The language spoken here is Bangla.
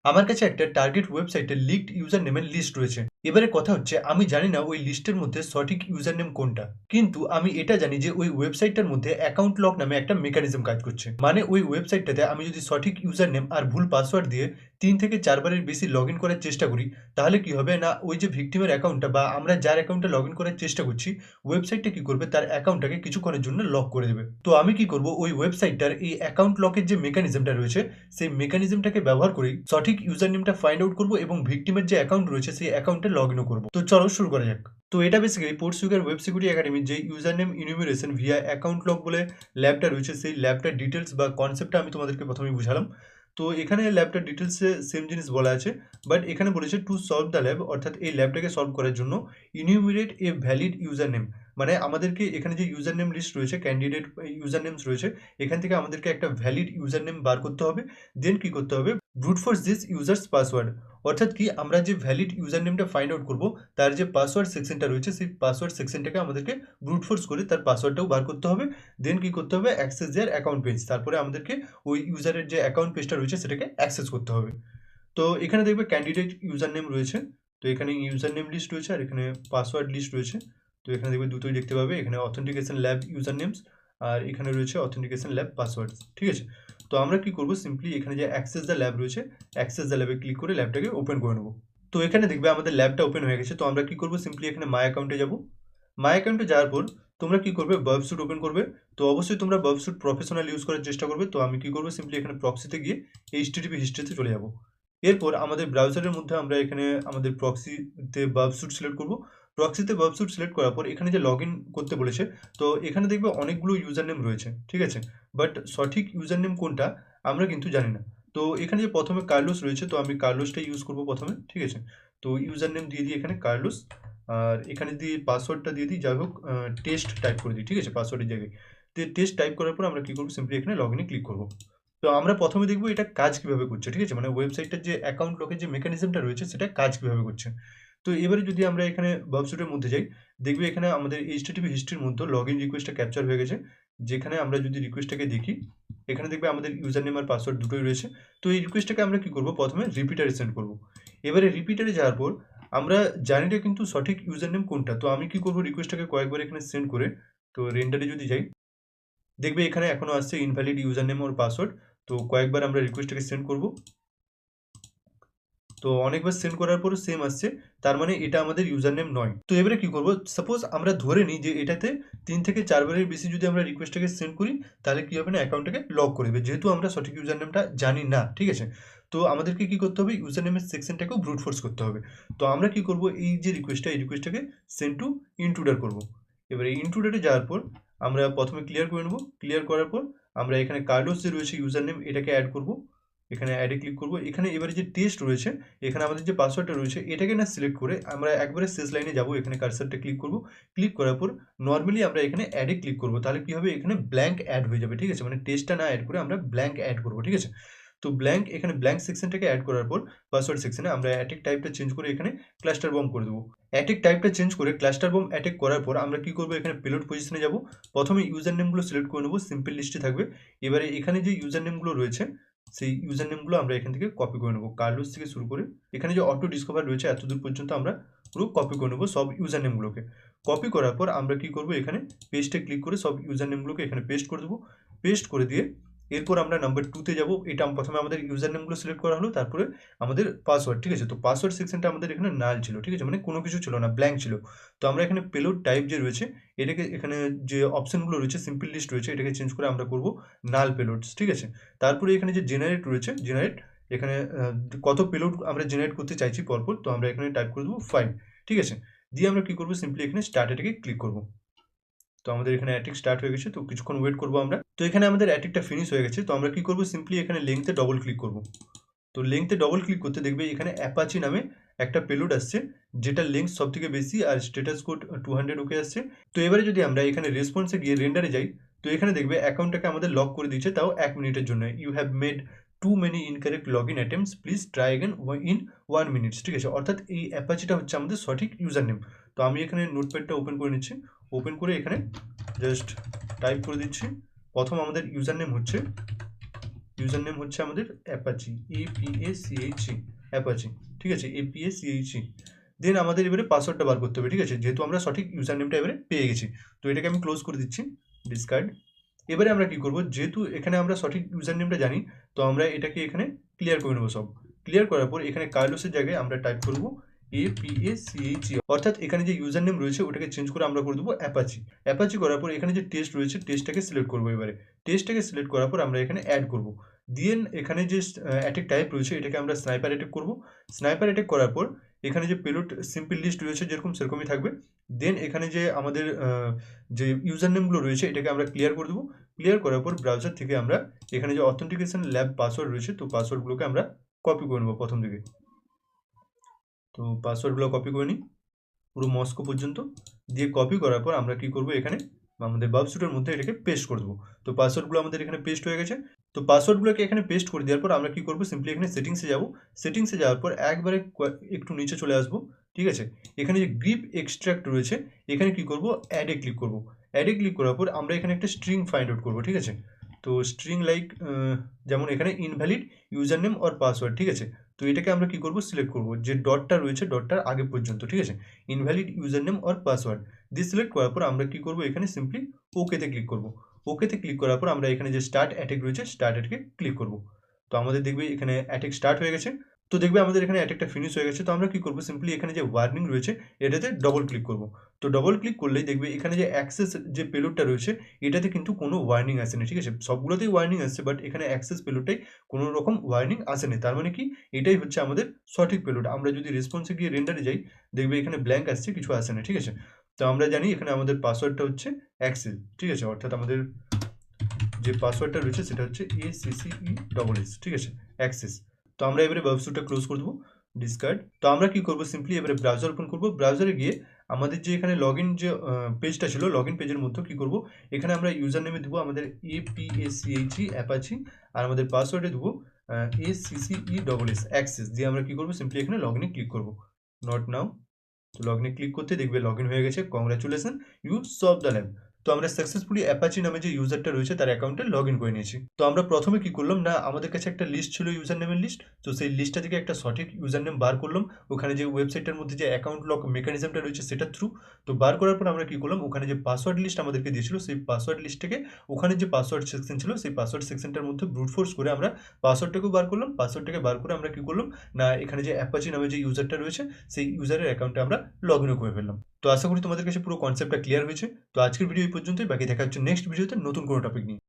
আমার কাছে একটা টার্গেট ওয়েবসাইটের লিকড ইউজার নেমের লিস্ট রয়েছে। এবারে কথা হচ্ছে আমি জানি না ওই লিস্টের মধ্যে সঠিক ইউজার নেম কোনটা, কিন্তু আমি এটা জানি যে ওই ওয়েবসাইটটার মধ্যে অ্যাকাউন্ট লক নামে একটা মেকানিজম কাজ করছে। মানে ওই ওয়েবসাইটটাতে আমি যদি সঠিক ইউজার নেম আর ভুল পাসওয়ার্ড দিয়ে 3 থেকে 4 বারের বেশি লগ ইন করার চেষ্টা করি, তাহলে কি হবে না, ওই যে ভিকটিমের অ্যাকাউন্টটা বা আমরা যার অ্যাকাউন্টে লগ ইন করার চেষ্টা করছি, ওয়েবসাইটটা কি করবে, তার অ্যাকাউন্টটাকে কিছুক্ষণের জন্য লক করে দেবে। তো আমি কি করব, ওই ওয়েবসাইটটার এই অ্যাকাউন্ট লকের যে মেকানিজমটা রয়েছে, সেই মেকানিজমটাকে ব্যবহার করেই সঠিক ইউজার নেমটা ফাইন্ড আউট করবো এবং ভিকটিমের যে অ্যাকাউন্ট রয়েছে সেই অ্যাকাউন্টে লগ ইনও করবো। তো চলো শুরু করা যাক। তো এটা বেসিক্যালি পোর্টসুগার ওয়েব সিকিউরিটি একাডেমির যে user name enumeration via account lock বলে ল্যাবটা রয়েছে, সেই ল্যাবটার ডিটেলস বা কনসেপ্টটা আমি তোমাদেরকে প্রথমেই বুঝালাম। তো এখানে ল্যাবটার ডিটেলসে সেম জিনিস বলা আছে, বাট এখানে বলেছে টু সলভ দ্য ল্যাব, অর্থাৎ এই ল্যাবটাকে সলভ করার জন্য ইনিউমিরেট এ ভ্যালিড ইউজার নেম। মানে আমাদেরকে এখানে যে ইউজার নেম লিস্ট রয়েছে, ক্যান্ডিডেট ইউজার নেমস রয়েছে, এখান থেকে আমাদেরকে একটা ভ্যালিড ইউজার নেম বার করতে হবে। দেন কি করতে হবে, brute force this user's password, অর্থাৎ কি আমরা যে ভ্যালিড ইউজার নেমটা ফাইন্ড আউট করবো, তার যে পাসওয়ার্ড সেকশনটা রয়েছে, সেই পাসওয়ার্ড সেকশনটাকে আমাদেরকে ব্রুট ফোর্স করে তার পাসওয়ার্ডটাও বার করতে হবে। দেন কি করতে হবে, অ্যাক্সেস দেয়ার অ্যাকাউন্ট পেজ, তারপরে আমাদেরকে ওই ইউজারের যে অ্যাকাউন্ট পেজটা রয়েছে সেটাকে অ্যাক্সেস করতে হবে। তো এখানে দেখবে ক্যান্ডিডেট ইউজার নেম রয়েছে, তো এখানে ইউজার নেম লিস্ট রয়েছে আর এখানে পাসওয়ার্ড লিস্ট রয়েছে। তো এখানে দেখবে দুটোই দেখতে পাবে, এখানে অথেন্টিকেশন ল্যাব ইউজার নেমস আর এখানে রয়েছে অথেন্টিকেশন ল্যাব পাসওয়ার্ড। ঠিক আছে, তো আমরা কি করব, সিম্পলি এখানে যে অ্যাক্সেস দ্য ল্যাব রয়েছে, অ্যাক্সেস দ্য ল্যাবে ক্লিক করে ল্যাবটাকে ওপেন করে নেব। তো এখানে দেখবে আমাদের ল্যাবটা ওপেন হয়ে গেছে। তো আমরা কি করব, সিম্পলি এখানে মাই অ্যাকাউন্টে যাব। মাই অ্যাকাউন্টে যাওয়ার পর তোমরা কি করবে, বার্বস্যুট ওপেন করবে। তো অবশ্যই তোমরা বার্বস্যুট প্রফেশনাল ইউজ করার চেষ্টা করবে। তো আমি কি করবো, সিম্পলি এখানে প্রক্সিতে গিয়ে এইচটিটিপি হিস্ট্রিতে চলে যাব। এরপর আমাদের ব্রাউজারের মধ্যে আমরা এখানে আমাদের প্রক্সিতে বার্বস্যুট সিলেক্ট করব। প্রক্সিতে বার্বস্যুট সিলেক্ট করার পর এখানে যে লগ ইন করতে বলেছে, তো এখানে দেখবে অনেকগুলো ইউজার নেম রয়েছে, ঠিক আছে, বাট সঠিক ইউজার নেম কোনটা আমরা কিন্তু জানি না। তো এখানে যে প্রথমে কার্লোস রয়েছে, তো আমি কার্লোসটা ইউজ করব প্রথমে, ঠিক আছে। তো ইউজার নেম দিয়ে দিই এখানে কার্লোস, আর এখানে দিয়ে পাসওয়ার্ডটা দিয়ে দিই, যাই হোক টেস্ট টাইপ করে দিই, ঠিক আছে, পাসওয়ার্ডের জায়গায়। তো টেস্ট টাইপ করার পর আমরা কী করবো, সিম্পলি এখানে লগ ইনে ক্লিক করবো। তো আমরা প্রথমে দেখবো এটা কাজ কিভাবে করছে, ঠিক আছে, মানে ওয়েবসাইটের যে অ্যাকাউন্ট লকের যে মেকানিজমটা রয়েছে সেটা কাজ কিভাবে করছে। তো এবারে যদি আমরা এখানে ওয়েবসাইটের মধ্যে যাই, দেখবে এখানে আমাদের এইচটিটিপি হিস্ট্রির মধ্যে লগ ইন রিকোয়েস্টটা ক্যাপচার হয়ে গেছে। যেখানে আমরা যদি রিকোয়েস্টটাকে দেখি, এখানে দেখবে আমাদের ইউজার নেম আর পাসওয়ার্ড দুটোই রয়েছে। তো এই রিকোয়েস্টটাকে আমরা কি করবো, প্রথমে রিপিটারে সেন্ড করবো। এবারে রিপিটারে যাওয়ার পর আমরা জানি না কিন্তু সঠিক ইউজার নেম কোনটা। তো আমি কি করবো, রিকোয়েস্টটাকে কয়েকবার এখানে সেন্ড করে, তো রেন্ডারে যদি যাই, দেখবে এখানে এখনো আসছে ইনভ্যালিড ইউজার নেম ওর পাসওয়ার্ড। তো কয়েকবার আমরা রিকোয়েস্টটাকে সেন্ড করব। তো অনেকবার সেন্ড করার পরও সেম আসছে, তার মানে এটা আমাদের ইউজার নেম নয়। তো এবারে কি করব, সাপোজ আমরা ধরে নিই যে এটাতে 3 থেকে 4 বারের বেশি যদি আমরা রিকোয়েস্টটাকে সেন্ড করি, তাহলে কি হবে না, অ্যাকাউন্টটাকে লক করে দেবে, যেহেতু আমরা সঠিক ইউজার নেমটা জানি না, ঠিক আছে। তো আমাদেরকে কি করতে হবে, ইউজার নেমের সেকশনটাকেও ব্রুট ফোর্স করতে হবে। তো আমরা কি করব, এই যে রিকোয়েস্টটা, এই রিকোয়েস্টটাকে সেন্ড টু ইন্ট্রুডার করব। এবারে ইন্ট্রুডারে যাওয়ার পর আমরা প্রথমে ক্লিয়ার করে নেব। ক্লিয়ার করার পর আমরা এখানে কার্লোস যে রয়েছে ইউজার নেম, এটাকে অ্যাড করব। এখানে অ্যাডে ক্লিক করব। এখানে এবারে যে টেস্ট রয়েছে, এখানে আমাদের যে পাসওয়ার্ডটা রয়েছে এটাকে না সিলেক্ট করে আমরা একবারে শেষ লাইনে যাব। এখানে কার্সারটা ক্লিক করব। ক্লিক করার পর নর্মালি আমরা এখানে অ্যাডে ক্লিক করব। তাহলে কি হবে, এখানে ব্ল্যাঙ্ক অ্যাড হয়ে যাবে, ঠিক আছে, মানে টেস্টটা না অ্যাড করে আমরা ব্ল্যাঙ্ক অ্যাড করব, ঠিক আছে। তো ব্ল্যাঙ্ক, এখানে ব্ল্যাঙ্ক সেকশনটাকে অ্যাড করার পর পাসওয়ার্ড সেকশনে আমরা অ্যাটেক টাইপটা চেঞ্জ করে এখানে ক্লাস্টার বম্ব করে দেবো। অ্যাটেক টাইপটা চেঞ্জ করে ক্লাস্টার বম্ব অ্যাটেক করার পর আমরা কি করব, এখানে পেলোড পজিশনে যাব। প্রথমে ইউজার নেমগুলো সিলেক্ট করে নেব, সিম্পল লিস্টে থাকবে। এবারে এখানে যে ইউজার নেমগুলো রয়েছে, সেই ইউজার নেমগুলো আমরা এখান থেকে কপি করে নেব, কার্লোস থেকে শুরু করে এখানে যে অটো ডিসকভার রয়েছে এতদূর পর্যন্ত আমরা পুরো কপি করে নেব সব ইউজার নেমগুলোকে। কপি করার পর আমরা কি করব, এখানে পেস্টে ক্লিক করে সব ইউজার নেমগুলোকে এখানে পেস্ট করে দেবো। পেস্ট করে দিয়ে এরপর আমরা নাম্বার 2তে যাব। এটা প্রথমে আমাদের ইউজার নেমগুলো সিলেক্ট করা হলো, তারপরে আমাদের পাসওয়ার্ড, ঠিক আছে। তো পাসওয়ার্ড সেকশনটা আমাদের এখানে নাল ছিল, ঠিক আছে, মানে কোনো কিছু ছিল না, ব্ল্যাঙ্ক ছিল। তো আমরা এখানে পেলোড টাইপ যে রয়েছে, এটাকে এখানে যে অপশনগুলো রয়েছে, সিম্পল লিস্ট রয়েছে, এটাকে চেঞ্জ করে আমরা করব নাল পেলোডস, ঠিক আছে। তারপরে এখানে যে জেনারেট রয়েছে, জেনারেট, এখানে কত পেলোড আমরা জেনারেট করতে চাইছি পরপর, তো আমরা এখানে টাইপ করে দেবো 5, ঠিক আছে। দিয়ে আমরা কি করবো, সিম্পলি এখানে স্টার্ট এটাকে ক্লিক করবো। তো আমাদের এখানে অ্যাটিক স্টার্ট হয়ে গেছে, তো কিছুক্ষণ ওয়েট করবো আমরা। তো এখানে আমাদের অ্যাটিকটা ফিনিশ হয়ে গেছে। তো আমরা কি করবো, সিম্পলি এখানে লেংথে ডবল ক্লিক করবো। তো লেংথে ডবল ক্লিক করতে দেখবে এখানে অ্যাপাচি নামে একটা পেলোড আসছে, যেটা লেংথ সব থেকে বেশি আর স্ট্যাটাস কোড 200 ওকে আসছে। তো এবারে যদি আমরা এখানে রেসপন্সে গিয়ে রেন্ডারে যাই, তো এখানে দেখবে অ্যাকাউন্টটাকে আমাদের লক করে দিচ্ছে, তাও 1 মিনিটের জন্য। You have made too many incorrect log in attempts, please try again in 1 minutes, ঠিক আছে। অর্থাৎ এই অ্যাপাচিটা হচ্ছে আমাদের সঠিক ইউজার নেম। তো আমি এখানে নোটপ্যাডটা ওপেন করে নিচ্ছি। ওপেন করে এখানে জাস্ট টাইপ করে দিচ্ছি। প্রথম আমাদের ইউজার নেম হচ্ছে ইউজার নেম হচ্ছে আমাদের অ্যাপাচি, APACHE, অ্যাপাচি, ঠিক আছে, APACHE। দেন আমাদের এবারে পাসওয়ার্ডটা বার করতে হবে, ঠিক আছে, যেহেতু আমরা সঠিক ইউজার নেমটা এবারে পেয়ে গেছি। তো এটাকে আমি ক্লোজ করে দিচ্ছি, ডিসকার্ড। এবারে আমরা কি করব, যেহেতু এখানে আমরা সঠিক ইউজার নেমটা জানি, তো আমরা এটাকে এখানে ক্লিয়ার করে নেবো সব। ক্লিয়ার করার পর এখানে কার্লোসের জায়গায় আমরা টাইপ করব APACHE, অর্থাৎ এখানে যে ইউজার নেম রয়েছে ওটাকে চেঞ্জ করে আমরা করে দেবো অ্যাপাচি। অ্যাপাচি করার পর এখানে যে টেস্ট রয়েছে টেস্টটাকে সিলেক্ট করবো। এবারে টেস্টটাকে সিলেক্ট করার পর আমরা এখানে অ্যাড করব। দেন এখানে যে অ্যাটাক টাইপ রয়েছে এটাকে আমরা স্নাইপার অ্যাটাক করব। স্নাইপার অ্যাটাক করার পর এখানে যে পেলোড সিম্পল লিস্ট রয়েছে যেরকম সেরকমই থাকবে। দেন এখানে যে আমাদের যে ইউজার নেমগুলো রয়েছে এটাকে আমরা ক্লিয়ার করে দেবো। ক্লিয়ার করার পর ব্রাউজার থেকে আমরা এখানে যে অথেন্টিকেশন ল্যাব পাসওয়ার্ড রয়েছে, তো পাসওয়ার্ডগুলোকে আমরা কপি করে নেবো প্রথম দিকে। তো পাসওয়ার্ডগুলো কপি করে নিই পুরো মস্কো পর্যন্ত। দিয়ে কপি করার পর আমরা কি করব, এখানে আমাদের বাবস্যুটের মধ্যে এটাকে পেস্ট করে দেবো। তো পাসওয়ার্ডগুলো আমাদের এখানে পেস্ট হয়ে গেছে। তো পাসওয়ার্ডগুলোকে এখানে পেস্ট করে দেওয়ার পর আমরা কি করব, সিম্পলি এখানে সেটিংসে যাব। সেটিংসে যাওয়ার পর একবারে একটু নিচে চলে আসবো, ঠিক আছে। এখানে যে গ্রিপ এক্সট্রাক্ট রয়েছে এখানে কি করব, অ্যাডে ক্লিক করব। অ্যাডে ক্লিক করার পর আমরা এখানে একটা স্ট্রিং ফাইন্ড আউট করবো, ঠিক আছে। তো স্ট্রিং লাইক যেমন এখানে invalid user name or password, ঠিক আছে। তো এটাকে আমরা কি করব, সিলেক্ট করব যে ডটটা রয়েছে ডটটার আগে পর্যন্ত, ঠিক আছে, invalid user name or password দিয়ে সিলেক্ট করার পর আমরা কি করব, এখানে সিম্পলি ওকেতে ক্লিক করব। ওকেতে ক্লিক করার পর আমরা এখানে যে স্টার্ট অ্যাটাক রয়েছে স্টার্ট অ্যাটাকে ক্লিক করব। তো আমাদের দেখবে এখানে অ্যাটাক স্টার্ট হয়ে গেছে। তো দেখবে আমাদের এখানে অ্যাটাকটা ফিনিশ হয়ে গেছে। তো আমরা কি করব, সিম্পলি এখানে যে ওয়ার্নিং রয়েছে এটাতে ডবল ক্লিক করব। তো ডবল ক্লিক করলেই দেখবে এখানে যে অ্যাক্সেস যে পেলোডটা রয়েছে এটাতে কিন্তু কোনো ওয়ার্নিং আসেনি, ঠিক আছে। সবগুলোতেই ওয়ার্নিং আসছে বাট এখানে অ্যাক্সেস পেলোডটাই কোনো রকম ওয়ার্নিং আসেনি। তার মানে কি, এটাই হচ্ছে আমাদের সঠিক পেলোড। আমরা যদি রেসপন্সে গিয়ে রেন্ডারে যাই দেখবে এখানে ব্ল্যাঙ্ক আসছে, কিছু আসে না, ঠিক আছে। তো আমরা জানি এখানে আমাদের পাসওয়ার্ডটা হচ্ছে অ্যাক্সেস, ঠিক আছে, অর্থাৎ আমাদের যে পাসওয়ার্ডটা রয়েছে সেটা হচ্ছে ACCESS, ঠিক আছে, অ্যাক্সেস। তো আমরা এবারে ওয়েবসাইটটা ক্লোজ করে দেবো, ডিসকার্ড। তো আমরা কি করব, সিম্পলি এবারে ব্রাউজার ওপেন করব। ব্রাউজারে গিয়ে আমাদের যে এখানে লগ ইন যে পেজটা ছিল, লগ ইন পেজের মধ্যে কি করব, এখানে আমরা ইউজার নেমে দেবো আমাদের APACHE অ্যাপাচি, আর আমাদের পাসওয়ার্ডে দেবো ACCESS অ্যাক্সেস। দিয়ে আমরা কি করব, সিম্পলি এখানে লগ ইনে ক্লিক করব, নট নাও। তো লগ ইনে ক্লিক করতে দেখবে লগ ইন হয়ে গেছে, congratulation, you solve the lab. তো আমরা সাকসেসফুলি অ্যাপাচি নামে যে ইউজারটা রয়েছে তার অ্যাকাউন্টে লগ ইন করে নিয়েছি। তো আমরা প্রথমে কি করলাম না, আমাদের কাছে একটা লিস্ট ছিল ইউজার নেমের লিস্ট। তো সেই লিস্টটা থেকে একটা সঠিক ইউজার নেম বার করলাম ওখানে যে ওয়েবসাইটের মধ্যে যে অ্যাকাউন্ট লক মেকানিজমটা রয়েছে সেটার থ্রু। তো বার করার পর আমরা কি করলাম, ওখানে যে পাসওয়ার্ড লিস্ট আমাদেরকে দিয়েছিল সেই পাসওয়ার্ড লিস্ট থেকে ওখানে যে পাসওয়ার্ড সেকশন ছিল সেই পাসওয়ার্ড সেকশনটার মধ্যে ব্রুট ফোর্স করে আমরা পাসওয়ার্ডটাকেও বার করলাম। পাসওয়ার্ডটাকে বার করে আমরা কি করলাম না, এখানে যে অ্যাপাচি নামে যে ইউজারটা রয়েছে সেই ইউজারের অ্যাকাউন্টে আমরা লগ ইনও করে ফেললাম। তো আশা করি তোমাদের কাছে পুরো কনসেপ্টটা ক্লিয়ার হয়েছে। তো আজকের ভিডিও এই পর্যন্তই, বাকি দেখা হচ্ছে নেক্সট ভিডিওতে নতুন কোনো টপিক নিয়ে।